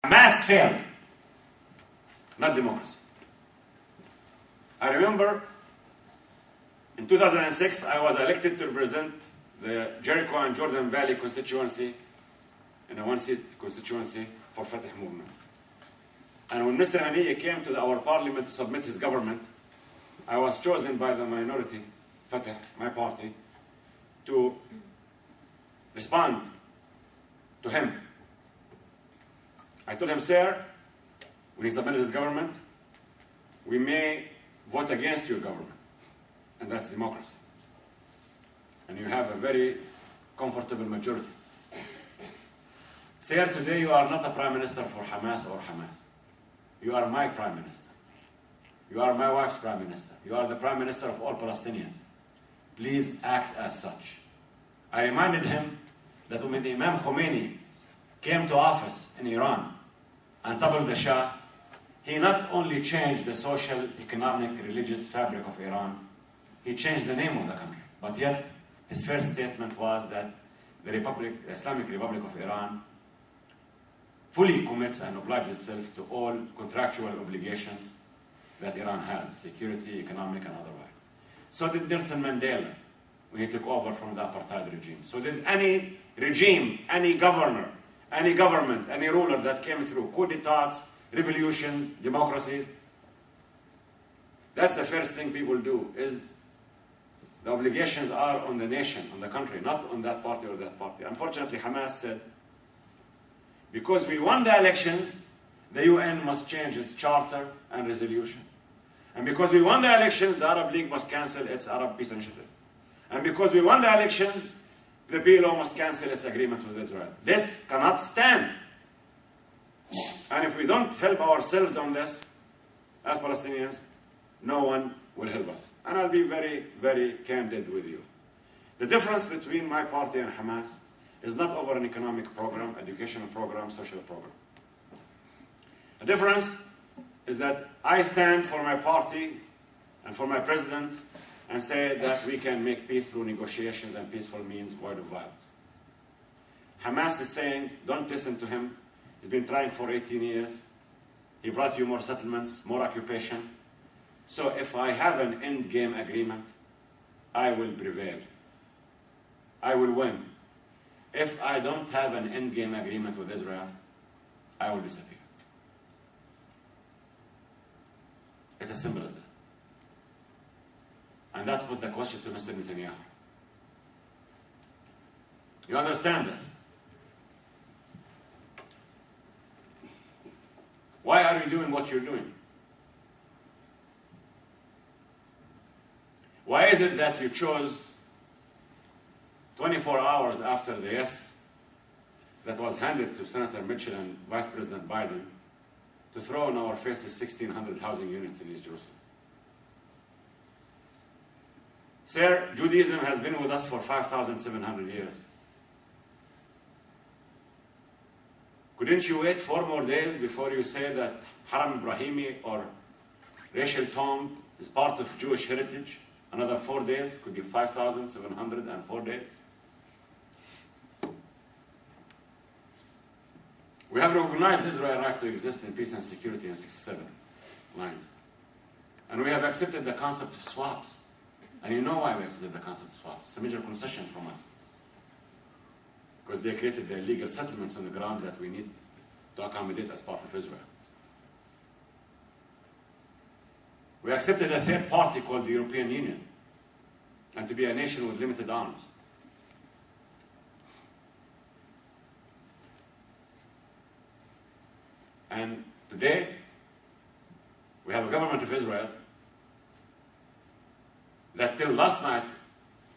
Hamas failed, not democracy. I remember in 2006, I was elected to represent the Jericho and Jordan Valley constituency in a one-seat constituency for Fatah movement. And when Mr. Haniya came to our parliament to submit his government, I was chosen by the minority, Fatah, my party, to respond to him. I told him, sir, when he submitted his government, we may vote against your government, and that's democracy. And you have a very comfortable majority. Sir, today you are not a prime minister for Hamas or Hamas. You are my prime minister. You are my wife's prime minister. You are the prime minister of all Palestinians. Please act as such. I reminded him that when Imam Khomeini came to office in Iran and toppled the Shah, he not only changed the social, economic, religious fabric of Iran, he changed the name of the country. But yet, his first statement was that the Islamic Republic of Iran fully commits and obliges itself to all contractual obligations that Iran has, security, economic, and otherwise. So did Nelson Mandela when he took over from the apartheid regime. So did any regime, any governor, any government, any ruler that came through, coup d'etats, revolutions, democracies. That's the first thing people do, is the obligations are on the nation, on the country, not on that party or that party. Unfortunately, Hamas said, because we won the elections, the UN must change its charter and resolution. And because we won the elections, the Arab League must cancel its Arab Peace Initiative. And because we won the elections, the PLO must cancel its agreement with Israel. This cannot stand. And if we don't help ourselves on this, as Palestinians, no one will help us. And I'll be very, very candid with you. The difference between my party and Hamas is not over an economic program, educational program, social program. The difference is that I stand for my party and for my president and say that we can make peace through negotiations and peaceful means void of violence. Hamas is saying, don't listen to him. He's been trying for 18 years. He brought you more settlements, more occupation. So if I have an end game agreement, I will prevail. I will win. If I don't have an end game agreement with Israel, I will disappear. It's as simple as that. And that's put the question to Mr. Netanyahu. You understand this? Why are you doing what you're doing? Why is it that you chose 24 hours after the yes that was handed to Senator Mitchell and Vice President Biden to throw in our faces 1,600 housing units in East Jerusalem? Sir, Judaism has been with us for 5,700 years. Couldn't you wait 4 more days before you say that Haram Ibrahimi or Rachel Tomb is part of Jewish heritage? Another 4 days could be 5,704 days. We have recognized Israel's right to exist in peace and security in 67 lines. And we have accepted the concept of swaps. And you know why we accepted the concept of swaps. It's a major concession from us. Because they created the illegal settlements on the ground that we need to accommodate as part of Israel. We accepted a third party called the European Union, and to be a nation with limited arms. And today, we have a government of Israel that till last night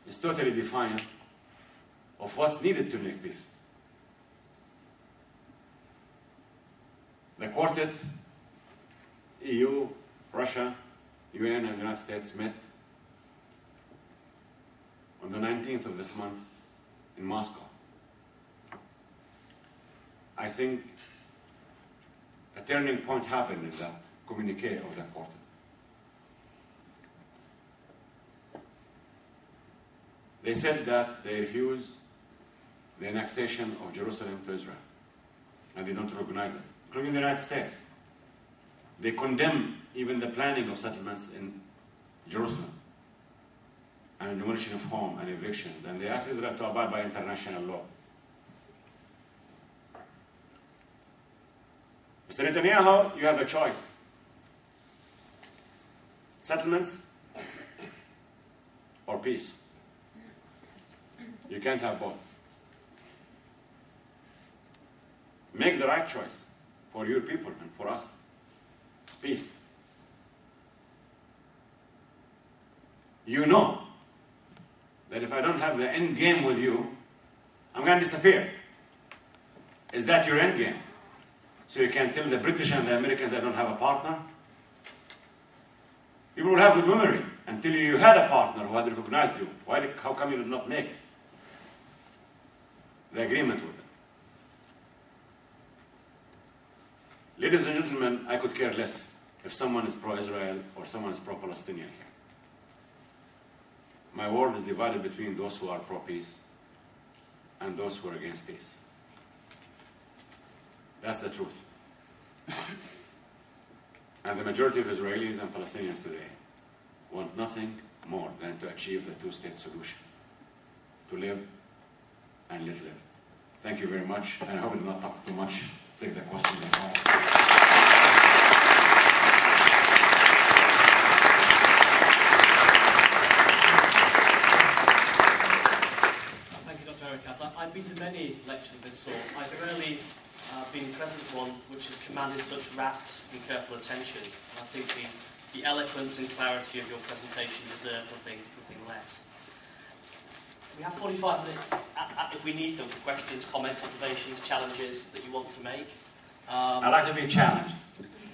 is totally defiant of what's needed to make peace. The quartet, EU, Russia, UN, and the United States met on the 19th of this month in Moscow. I think a turning point happened in that communique of the quartet. They said that they refuse the annexation of Jerusalem to Israel, and they don't recognize it. including the United States. They condemn even the planning of settlements in Jerusalem and the demolition of homes and evictions, and they ask Israel to abide by international law. Mr. Netanyahu, you have a choice. Settlements or peace. You can't have both. Make the right choice for your people and for us. Peace. You know that if I don't have the end game with you, I'm going to disappear. Is that your end game? So you can tell the British and the Americans I don't have a partner? People will have good memory until you had a partner who had recognized you. How come you did not make the agreement with them? Ladies and gentlemen, I could care less if someone is pro-Israel or someone is pro-Palestinian here. My world is divided between those who are pro-peace and those who are against peace. That's the truth. And the majority of Israelis and Palestinians today want nothing more than to achieve the two-state solution. To live and let live. Thank you very much, and I hope I did not talk too much. Take the questions and all. Thank you, Dr. Erekat. I've been to many lectures of this sort. I've rarely been present at one which has commanded such rapt and careful attention. I think the eloquence and clarity of your presentation deserve nothing less. We have 45 minutes if we need them for questions, comments, observations, challenges that you want to make. I'd like to be challenged.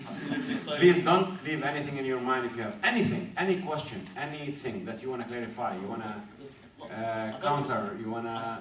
Absolutely. So, please don't leave anything in your mind if you have anything, any question, anything that you want to clarify, you want to counter, you want to...